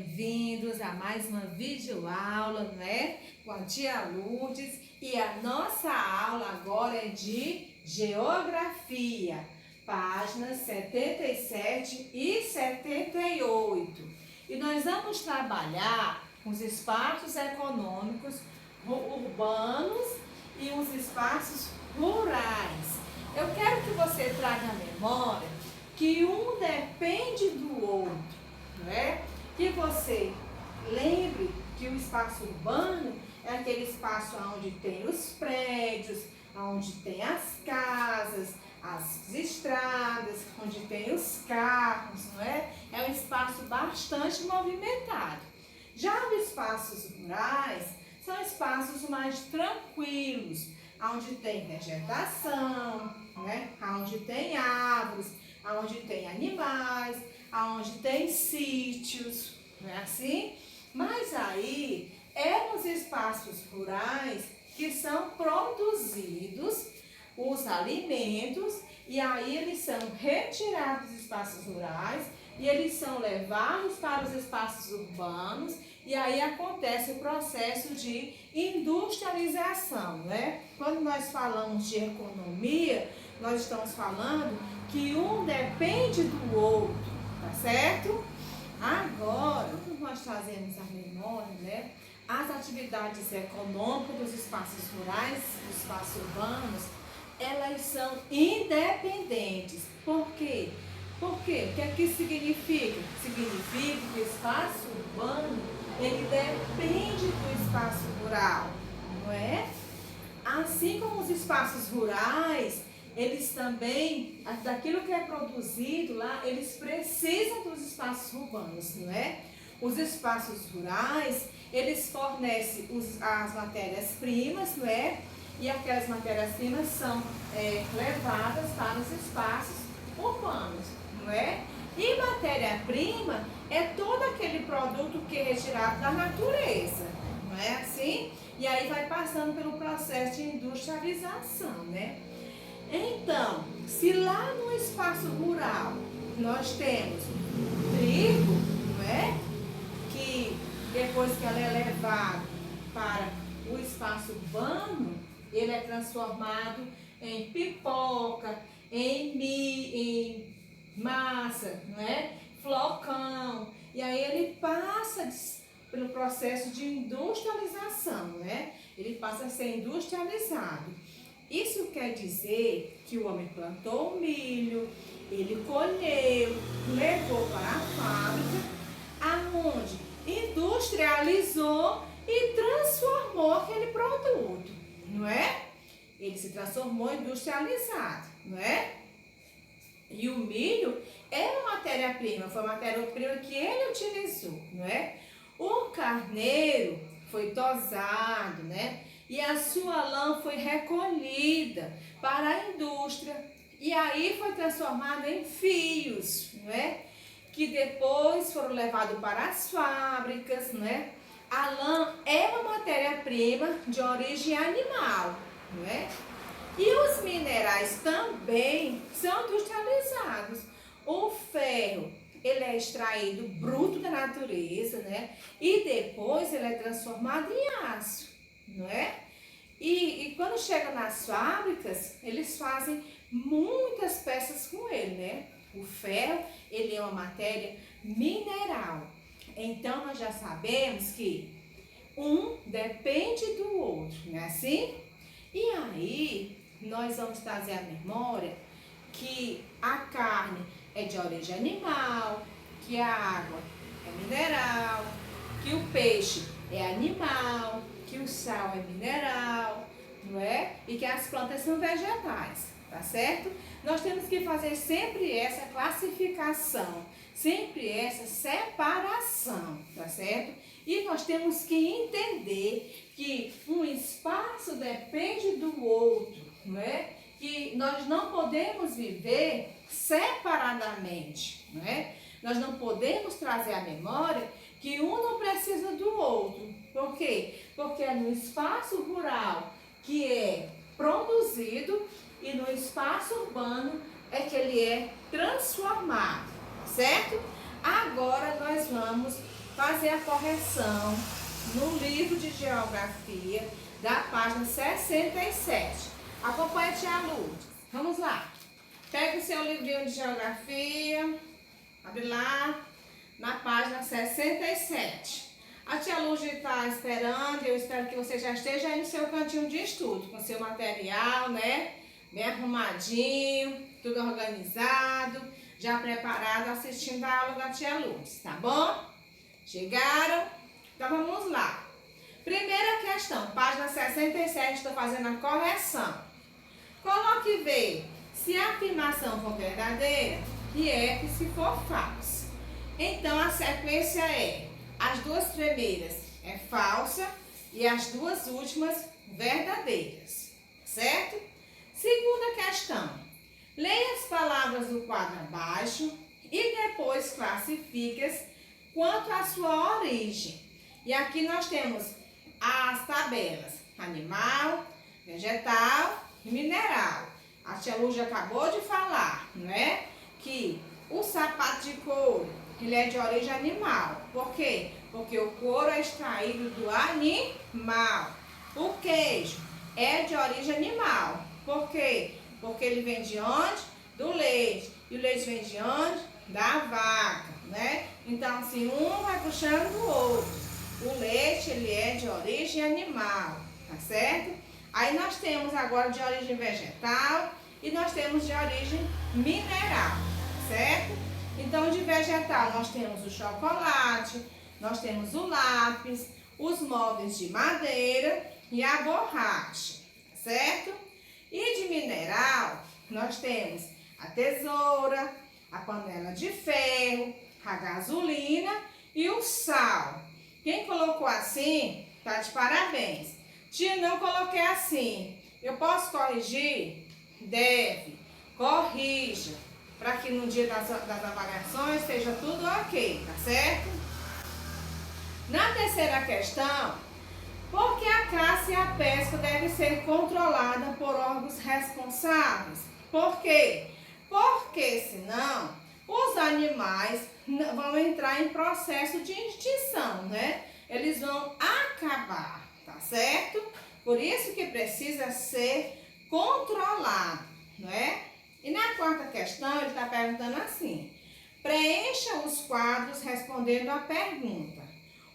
bem-vindos a mais uma videoaula, né? Com a tia Lourdes. E a nossa aula agora é de Geografia, páginas 77 e 78. E nós vamos trabalhar com os espaços econômicos urbanos e os espaços rurais. Eu quero que você traga à memória que um depende do outro, não é? Que você lembre que o espaço urbano é aquele espaço onde tem os prédios, onde tem as casas, as estradas, onde tem os carros, não é? É um espaço bastante movimentado. Já os espaços rurais são espaços mais tranquilos, onde tem vegetação, né? Onde tem árvores, onde tem animais, onde tem sítios, não é assim? Mas aí é nos espaços rurais que são produzidos os alimentos e aí eles são retirados dos espaços rurais e eles são levados para os espaços urbanos e aí acontece o processo de industrialização, né? Quando nós falamos de economia, nós estamos falando que um depende do outro, tá certo? Agora, nós trazemos à memória, né, as atividades econômicas dos espaços rurais, dos espaços urbanos, elas são independentes. Por quê? Por quê? O que é que significa? Significa que o espaço urbano, ele depende do espaço rural, não é? Assim como os espaços rurais, eles também, daquilo que é produzido lá, eles precisam dos espaços urbanos, não é? Os espaços rurais, eles fornecem as matérias-primas, não é? E aquelas matérias-primas são levadas para os espaços urbanos, não é? E matéria-prima é todo aquele produto que é retirado da natureza, não é assim? E aí vai passando pelo processo de industrialização, né? Então, se lá no espaço rural nós temos trigo, não é? Que depois que ela é levada para o espaço urbano, ele é transformado em pipoca, em massa, não é? Flocão. E aí ele passa pelo processo de industrialização, né? Ele passa a ser industrializado. Isso quer dizer que o homem plantou o milho, ele colheu, levou para a fábrica, aonde industrializou e transformou aquele produto, não é? Ele se transformou industrializado, não é? E o milho é uma matéria-prima, foi a matéria-prima que ele utilizou, não é? O carneiro foi tosado, né? E a sua lã foi recolhida para a indústria e aí foi transformada em fios, não é? Que depois foram levados para as fábricas, né? A lã é uma matéria-prima de origem animal, não é? E os minerais também são industrializados. O ferro, ele é extraído bruto da natureza, né? E depois ele é transformado em aço, não é? E quando chega nas fábricas, eles fazem muitas peças com ele, né? O ferro, ele é uma matéria mineral. Então, nós já sabemos que um depende do outro, não é assim? E aí, nós vamos trazer à memória que a carne é de origem animal, que a água é mineral, que o peixe é animal, que o sal é mineral, não é? E que as plantas são vegetais, tá certo? Nós temos que fazer sempre essa classificação, sempre essa separação, tá certo? E nós temos que entender que um espaço depende do outro, não é? Que nós não podemos viver separadamente, não é? Nós não podemos trazer à memória que um não precisa do outro. Por quê? Porque é no espaço rural que é produzido e no espaço urbano é que ele é transformado, certo? Agora nós vamos fazer a correção no livro de geografia da página 67. Acompanhe a tia Lourdes. Vamos lá. Pega o seu livrinho de geografia, abre lá na página 67. A tia Lourdes está esperando, eu espero que você já esteja aí no seu cantinho de estudo, com seu material, né? Bem arrumadinho, tudo organizado, já preparado, assistindo a aula da tia Lourdes, tá bom? Chegaram? Então vamos lá. Primeira questão, página 67, estou fazendo a correção. Coloque V se a afirmação for verdadeira e F se for falsa. Então a sequência é: as duas primeiras é falsa e as duas últimas verdadeiras, certo? Segunda questão, leia as palavras do quadro abaixo e depois classifique-as quanto à sua origem. E aqui nós temos as tabelas animal, vegetal e mineral. A tia Lourdes acabou de falar, não é? Que o sapato de couro, ele é de origem animal. Por quê? Porque o couro é extraído do animal. O queijo é de origem animal. Por quê? Porque ele vem de onde? Do leite. E o leite vem de onde? Da vaca, né? Então, assim, um vai puxando o outro. O leite, ele é de origem animal, tá certo? Aí nós temos agora de origem vegetal e nós temos de origem mineral, certo? Então, de vegetal, nós temos o chocolate, nós temos o lápis, os móveis de madeira e a borracha, certo? E de mineral, nós temos a tesoura, a panela de ferro, a gasolina e o sal. Quem colocou assim, tá de parabéns. Tia, não coloquei assim. Eu posso corrigir? Deve. Corrija. Para que no dia das avaliações esteja tudo ok, tá certo? Na terceira questão, por que a caça e a pesca devem ser controladas por órgãos responsáveis? Por quê? Porque senão os animais vão entrar em processo de extinção, né? Eles vão acabar, tá certo? Por isso que precisa ser controlado, não é? E na quarta questão, ele está perguntando assim: preencha os quadros respondendo à pergunta: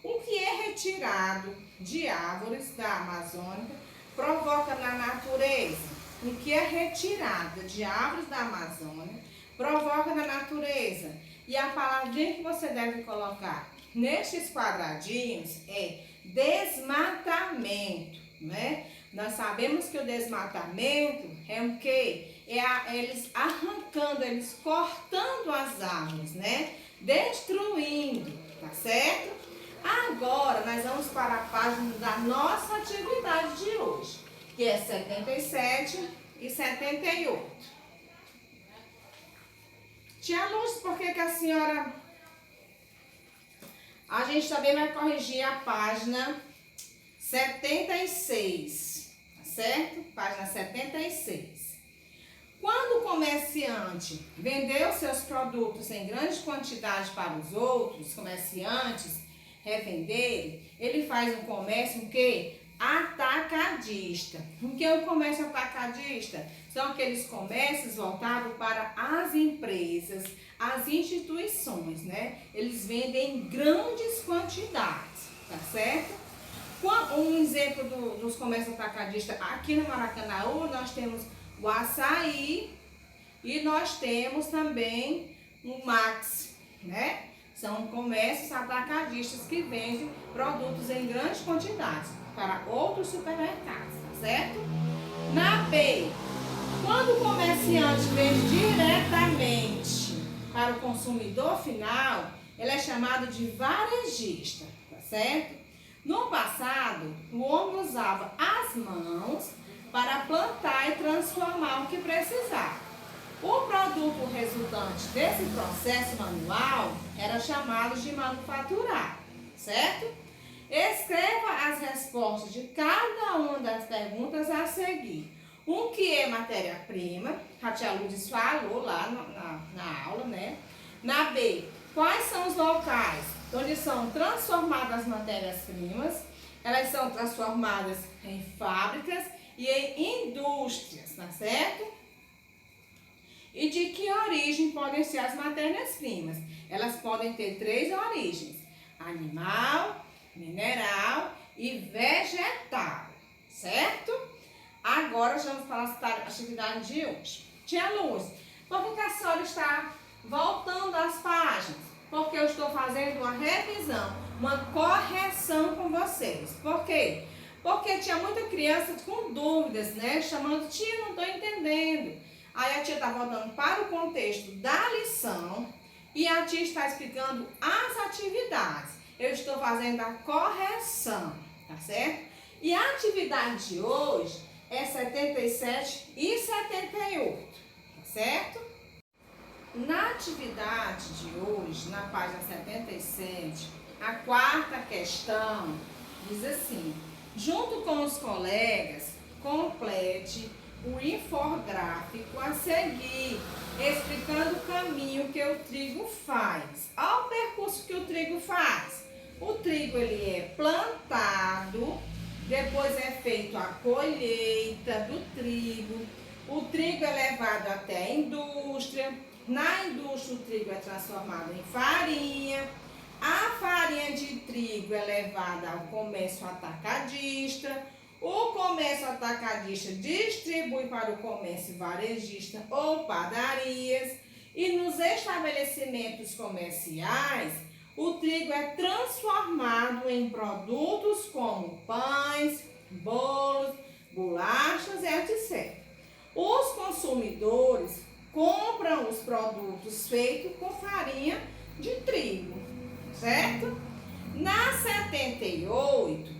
o que é retirado de árvores da Amazônia provoca na natureza? O que é retirado de árvores da Amazônia provoca na natureza? E a palavrinha que você deve colocar nestes quadradinhos é desmatamento, né? Nós sabemos que o desmatamento é o quê? Eles arrancando, eles cortando as árvores, né? Destruindo, tá certo? Agora, nós vamos para a página da nossa atividade de hoje, que é 77 e 78. Tia Lúcia, por que a senhora... A gente também vai corrigir a página 76, tá certo? Página 76. Quando o comerciante vendeu seus produtos em grande quantidade para os outros comerciantes revenderem, ele faz um comércio o quê? Atacadista. O que é o comércio atacadista? São aqueles comércios voltados para as empresas, as instituições, né? Eles vendem em grandes quantidades, tá certo? Um exemplo dos comércios atacadistas aqui no Maracanaú, nós temos o açaí e nós temos também o Max, né? São comércios atacadistas que vendem produtos em grandes quantidades para outros supermercados, tá certo? Na B, quando o comerciante vende diretamente para o consumidor final, ele é chamado de varejista, tá certo? No passado, o homem usava as mãos para plantar e transformar o que precisava. O produto resultante desse processo manual era chamado de manufaturar, certo? Escreva as respostas de cada uma das perguntas a seguir. O que é matéria-prima? A tia Lourdes falou lá na aula, né? Na B, quais são os locais onde são transformadas as matérias-primas, elas são transformadas em fábricas e em indústrias, tá certo? E de que origem podem ser as matérias-primas? Elas podem ter 3 origens: animal, mineral e vegetal, certo? Agora vamos para a atividade de hoje. Tia Luz, por que a senhora está voltando às páginas? Porque eu estou fazendo uma revisão, uma correção com vocês. Por quê? Porque tinha muita criança com dúvidas, né? Chamando, tia, não estou entendendo. Aí a tia está voltando para o contexto da lição e a tia está explicando as atividades. Eu estou fazendo a correção, tá certo? E a atividade de hoje é 77 e 78, tá certo? Na atividade de hoje, na página 77, a 4ª questão diz assim: junto com os colegas, complete o infográfico a seguir, explicando o caminho que o trigo faz. Olha o percurso que o trigo faz. O trigo ele é plantado, depois é feita a colheita do trigo, o trigo é levado até a indústria. Na indústria, o trigo é transformado em farinha. A farinha de trigo é levada ao comércio atacadista. O comércio atacadista distribui para o comércio varejista ou padarias. E nos estabelecimentos comerciais, o trigo é transformado em produtos como pães, bolos, bolachas e etc. Os consumidores compram os produtos feitos com farinha de trigo, certo? Na 78,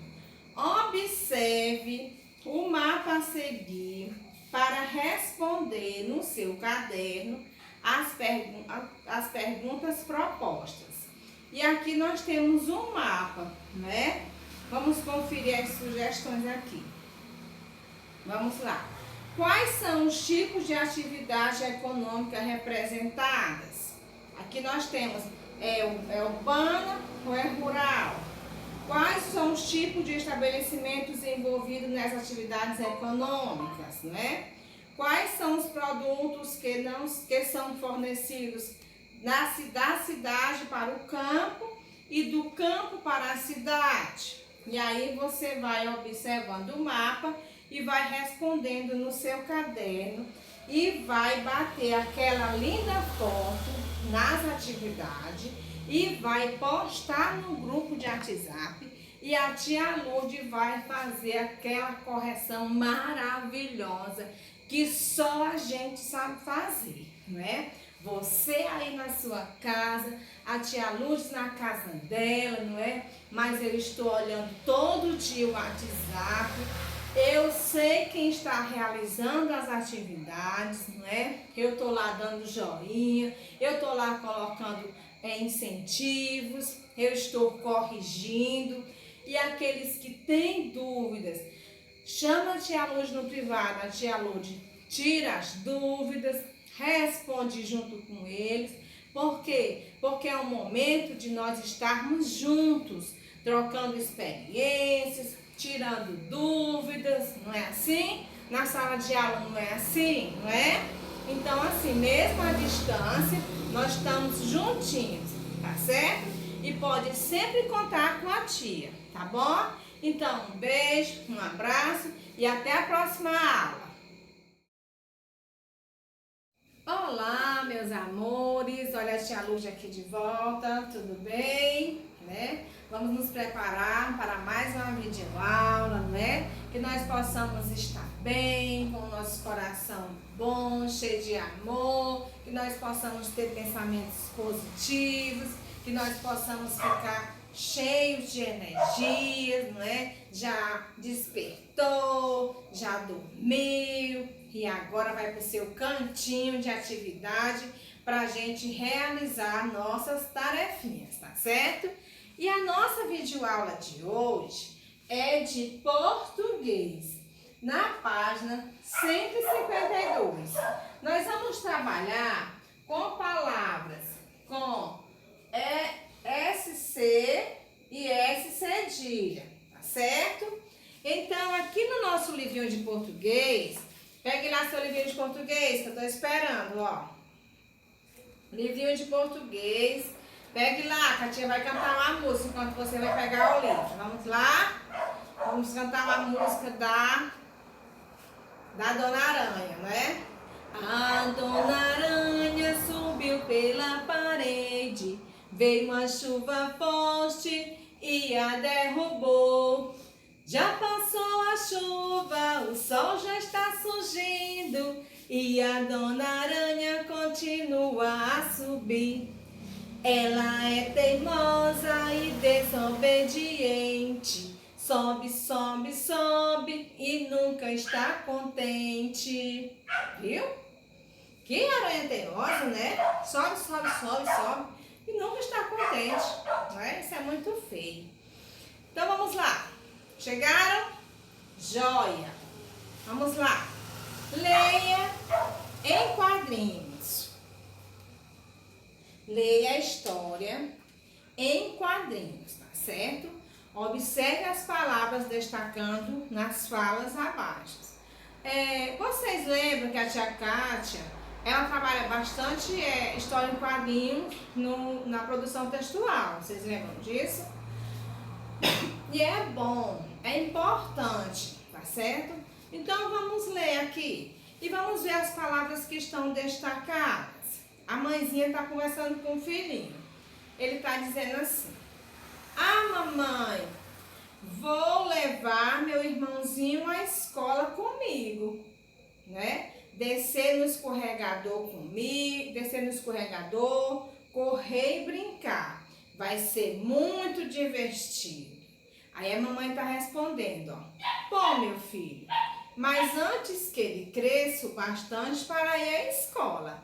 observe o mapa a seguir para responder no seu caderno as perguntas propostas. E aqui nós temos um mapa, né? Vamos conferir as sugestões aqui. Vamos lá. Quais são os tipos de atividade econômica representadas? Aqui nós temos, é urbana ou é rural? Quais são os tipos de estabelecimentos envolvidos nessas atividades econômicas, né? Quais são os produtos que são fornecidos da cidade para o campo e do campo para a cidade? E aí você vai observando o mapa e vai respondendo no seu caderno e vai bater aquela linda foto nas atividades e vai postar no grupo de WhatsApp e a tia Lourdes vai fazer aquela correção maravilhosa que só a gente sabe fazer, não é? Você aí na sua casa, a tia Lourdes na casa dela, não é? Mas eu estou olhando todo dia o WhatsApp. Eu sei quem está realizando as atividades, não é? Eu estou lá dando joinha, eu estou lá colocando incentivos, eu estou corrigindo. E aqueles que têm dúvidas, chama a tia Lourdes no privado, a tia Lourdes tira as dúvidas, responde junto com eles. Por quê? Porque é um momento de nós estarmos juntos, trocando experiências, tirando dúvidas, não é assim? Na sala de aula não é assim, não é? Então, assim, mesmo à distância, nós estamos juntinhos, tá certo? E pode sempre contar com a tia, tá bom? Então, um beijo, um abraço e até a próxima aula. Olá, meus amores, olha a tia Lourdes aqui de volta, tudo bem? Né? Vamos nos preparar para mais uma videoaula, não é? Que nós possamos estar bem, com o nosso coração bom, cheio de amor, que nós possamos ter pensamentos positivos, que nós possamos ficar cheios de energias, não é? Já despertou, já dormiu e agora vai para o seu cantinho de atividade para a gente realizar nossas tarefinhas, tá certo? E a nossa videoaula de hoje é de português, na página 152. Nós vamos trabalhar com palavras com SC e S cedilha, tá certo? Então, aqui no nosso livrinho de português, pegue lá seu livrinho de português, que eu tô esperando, ó. Livrinho de português. Pegue lá, que a tia vai cantar uma música enquanto você vai pegar o livro. Vamos lá? Vamos cantar uma música da Dona Aranha, né? A Dona Aranha subiu pela parede, veio uma chuva forte e a derrubou. Já passou a chuva, o sol já está surgindo e a Dona Aranha continua a subir. Ela é teimosa e desobediente, sobe, sobe, sobe e nunca está contente. Viu? Que aranha teimosa, né? Sobe, sobe, sobe, sobe e nunca está contente. Não é? Isso é muito feio. Então vamos lá. Chegaram? Joia! Vamos lá. Leia em quadrinhos. Leia a história em quadrinhos, tá certo? Observe as palavras destacando nas falas abaixo. Vocês lembram que a tia Kátia, ela trabalha bastante história em quadrinhos na produção textual. Vocês lembram disso? E é bom, é importante, tá certo? Então vamos ler aqui e vamos ver as palavras que estão destacadas. A mãezinha está conversando com o filhinho. Ele está dizendo assim: ah, mamãe, vou levar meu irmãozinho à escola comigo, né? Descer no escorregador comigo, descer no escorregador, correr e brincar. Vai ser muito divertido. Aí a mamãe está respondendo, ó: bom, meu filho, mas antes que ele cresça o bastante para ir à escola,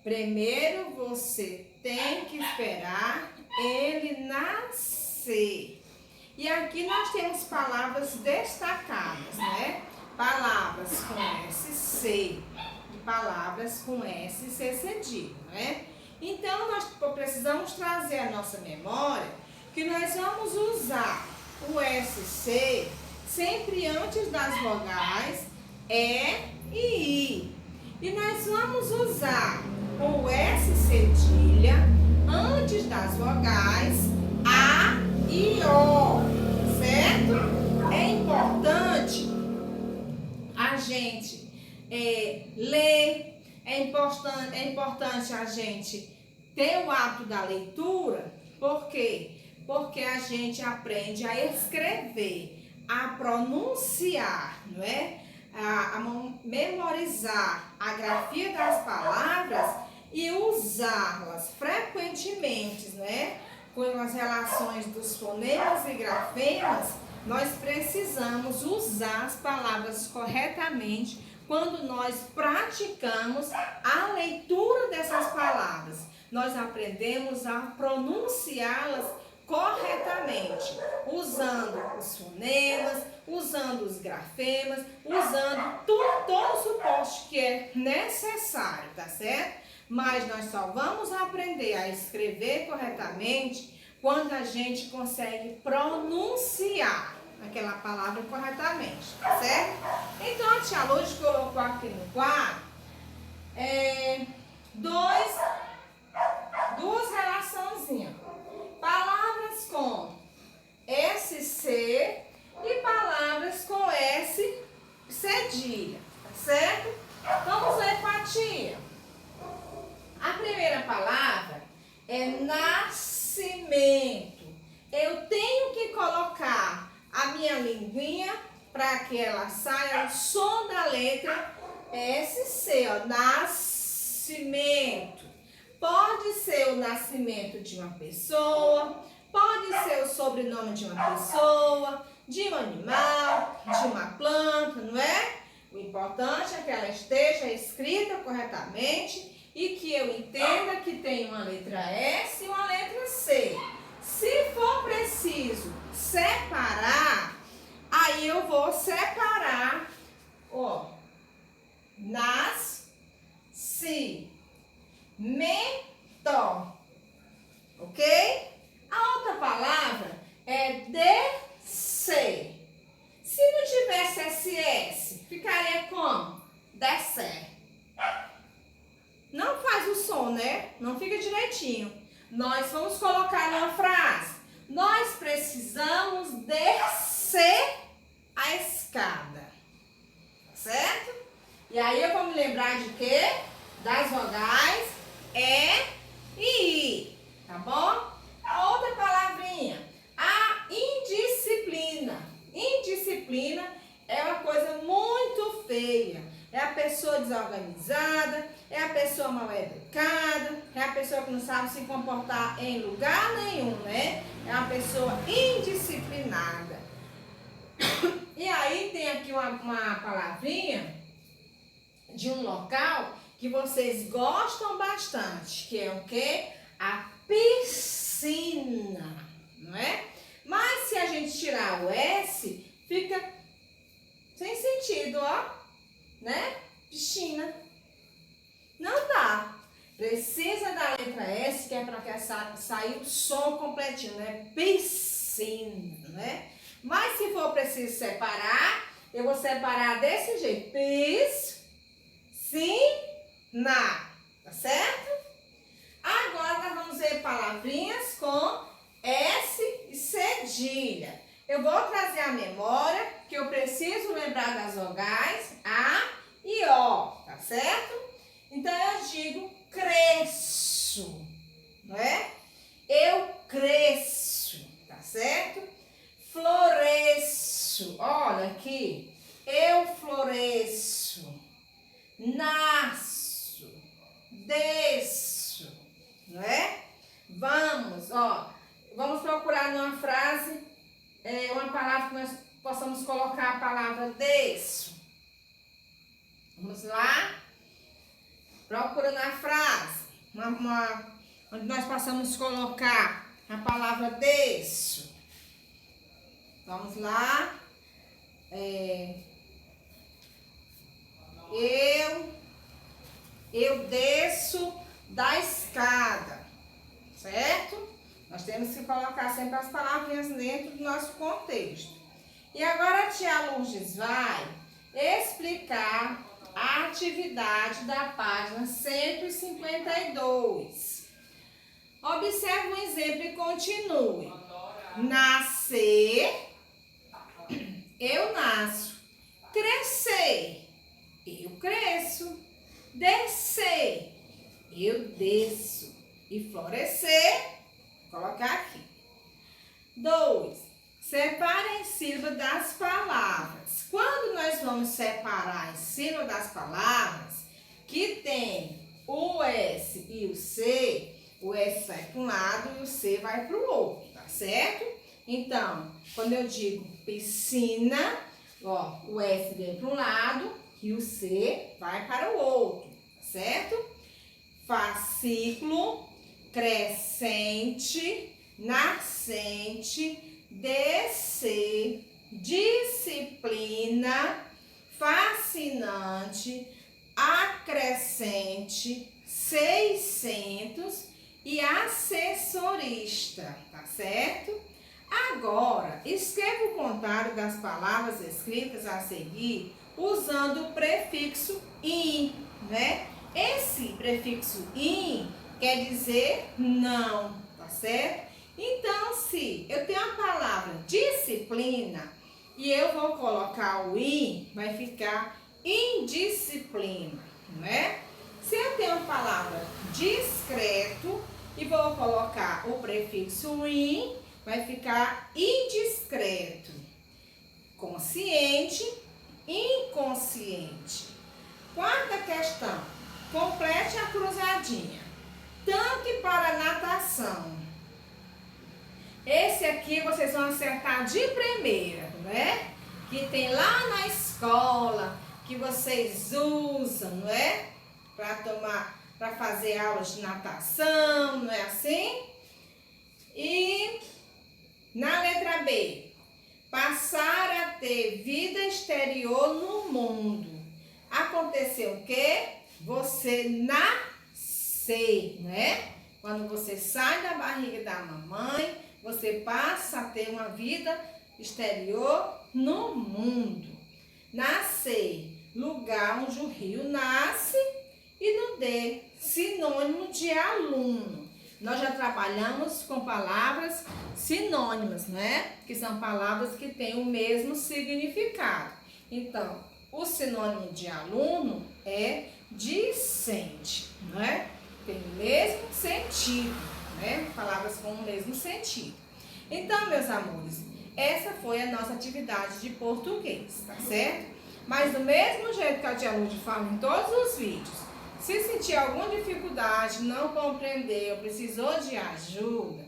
primeiro você tem que esperar ele nascer. E aqui nós temos palavras destacadas, né? Palavras com SC e palavras com SC cedilha, né? Então nós precisamos trazer à nossa memória que nós vamos usar o SC sempre antes das vogais E e I. E nós vamos usar o S cedilha antes das vogais A e O, certo? É importante a gente ler, é importante a gente ter o hábito da leitura. Por quê? Porque a gente aprende a escrever, a pronunciar, não é? A memorizar a grafia das palavras e usá-las frequentemente, né? Com as relações dos fonemas e grafemas, nós precisamos usar as palavras corretamente quando nós praticamos a leitura dessas palavras. Nós aprendemos a pronunciá-las corretamente, usando os fonemas, usando os grafemas, usando todo o suporte que é necessário, tá certo? Mas nós só vamos aprender a escrever corretamente quando a gente consegue pronunciar aquela palavra corretamente, tá certo? Então a tia Lourdes colocou aqui no quadro duas relaçõezinhas. Palavras com SC e palavras com S cedilha, tá certo? Vamos ler com a tia. A primeira palavra é nascimento. Eu tenho que colocar a minha linguinha para que ela saia o som da letra SC, ó, nascimento. Pode ser o nascimento de uma pessoa, pode ser o sobrenome de uma pessoa, de um animal, de uma planta, não é? O importante é que ela esteja escrita corretamente e que eu entenda que tem uma letra S e uma letra C. Se for preciso separar, aí eu vou separar, ó, nascimento, ok? palavra é descer. Se não tivesse SS, ficaria como? Descer. Não faz o som, né? Não fica direitinho. Nós vamos colocar numa frase. Nós precisamos descer a escada. Certo? E aí eu vou me lembrar de quê? Das vogais E e I. Tá bom? Outra palavrinha. A indisciplina. Indisciplina é uma coisa muito feia. É a pessoa desorganizada, é a pessoa mal educada, é a pessoa que não sabe se comportar em lugar nenhum, né? É uma pessoa indisciplinada. E aí tem aqui uma palavrinha de um local que vocês gostam bastante, que é o quê? A piscina, não é? Mas se a gente tirar o S, fica sem sentido, ó. Né? Piscina. Não dá. Precisa da letra S, que é para sair o som completinho, né? Piscina, né? Mas se for preciso separar, eu vou separar desse jeito. Piscina. Tá certo? Agora nós vamos ver palavrinhas com S e cedilha. Eu vou trazer a memória, que eu preciso lembrar das vogais A e O, tá certo? Então eu digo cresço, não é? Eu cresço, tá certo? Floresço, olha aqui. Eu floresço, nasço, desço, não é? Vamos procurar numa frase uma palavra que nós possamos colocar a palavra desço. Vamos lá? Procura na frase onde nós possamos colocar a palavra desço. Vamos lá? Eu desço da escada, certo? Nós temos que colocar sempre as palavrinhas dentro do nosso contexto. E agora a tia Lourdes vai explicar a atividade da página 152. Observe um exemplo e continue. Nascer, eu nasço. Crescer, eu cresço. Descer, eu desço. E florescer, vou colocar aqui. 2. Separe em sílaba das palavras. Quando nós vamos separar em sílaba das palavras, que tem o S e o C, o S vai para um lado e o C vai para o outro, tá certo? Então, quando eu digo piscina, ó, o S vem para um lado e o C vai para o outro, tá certo? Fascículo, crescente, nascente, descer, disciplina, fascinante, acrescente, 600 e assessorista, tá certo? Agora, escreva o contário das palavras escritas a seguir usando o prefixo "in", né? Esse prefixo "in" quer dizer não, tá certo? Então, se eu tenho a palavra disciplina e eu vou colocar o "in", vai ficar indisciplina, né? Se eu tenho a palavra discreto e vou colocar o prefixo "in", vai ficar indiscreto. Consciente, inconsciente. Quarta questão. Complete a cruzadinha. Tanque para natação. Esse aqui vocês vão acertar de primeira, né? Que tem lá na escola, que vocês usam, não é? Para fazer aulas de natação, não é assim? E na letra B, passar a ter vida exterior no mundo. Aconteceu o quê? Você nascer, né? Quando você sai da barriga da mamãe, você passa a ter uma vida exterior no mundo. Nascer, lugar onde o rio nasce. E no D, sinônimo de aluno. Nós já trabalhamos com palavras sinônimas, né? Que são palavras que têm o mesmo significado. Então, o sinônimo de aluno é discente, né? Tem o mesmo sentido, né? Palavras com o mesmo sentido. Então, meus amores, essa foi a nossa atividade de português, tá certo? Mas do mesmo jeito que a tia Lúcia fala em todos os vídeos, se sentir alguma dificuldade, não compreendeu, precisou de ajuda,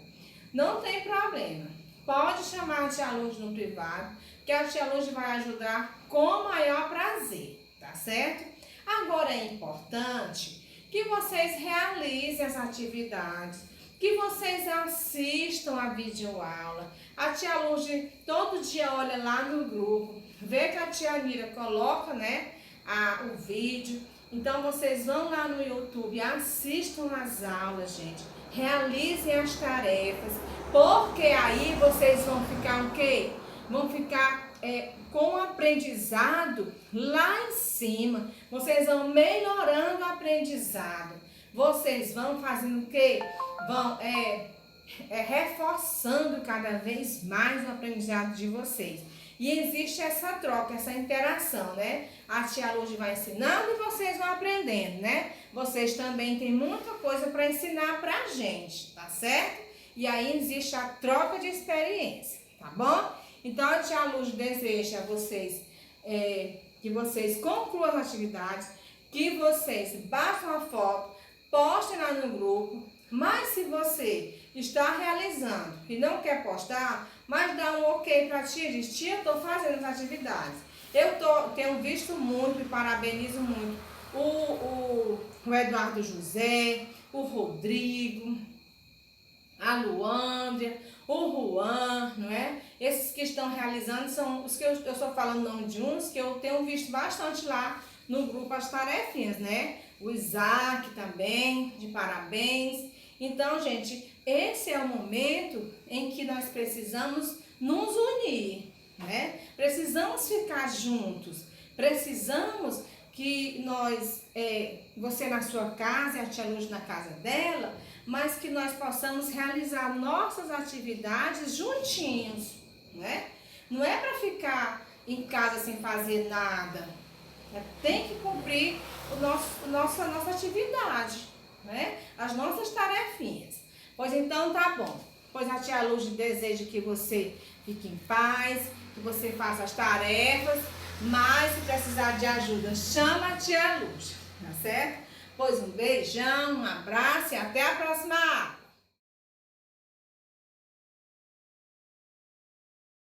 não tem problema. Pode chamar a tia Lúcia no privado, que a tia Lúcia vai ajudar com o maior prazer, tá certo? Agora é importante que vocês realizem as atividades, que vocês assistam a videoaula. A tia Lúcia todo dia olha lá no grupo, vê que a tia Mira coloca, né, o vídeo. Então, vocês vão lá no YouTube, assistam as aulas, gente. Realizem as tarefas, porque aí vocês vão ficar o quê? Vão ficar com o aprendizado lá em cima. Vocês vão melhorando o aprendizado. Vocês vão fazendo o quê? Vão reforçando cada vez mais o aprendizado de vocês. E existe essa troca, essa interação, né? A tia Lúcia vai ensinando e vocês vão aprendendo, né? Vocês também têm muita coisa para ensinar pra gente, tá certo? E aí existe a troca de experiência, tá bom? Então a tia Lúcia deseja a vocês que vocês concluam as atividades, que vocês baixem a foto, postem lá no grupo. Mas se você está realizando e não quer postar, mas dá um ok para tia, diz, tia, estou fazendo as atividades. Tenho visto muito e parabenizo muito o Eduardo José, o Rodrigo, a Luandria, o Juan, não é? Esses que estão realizando são os que eu estou falando o nome de uns que eu tenho visto bastante lá no grupo as tarefinhas, né? O Isaac também, de parabéns. Então, gente, esse é o momento em que nós precisamos nos unir, né? Precisamos ficar juntos, precisamos que nós, você na sua casa e a tia Lúcia na casa dela, mas que nós possamos realizar nossas atividades juntinhos, né? Não é para ficar em casa sem fazer nada, tem que cumprir a nossa atividade, né? As nossas tarefinhas. Pois então tá bom. Pois a tia Lúcia deseja que você fique em paz, que você faça as tarefas, mas se precisar de ajuda, chama a tia Lúcia, tá certo? Pois um beijão, um abraço e até a próxima aula.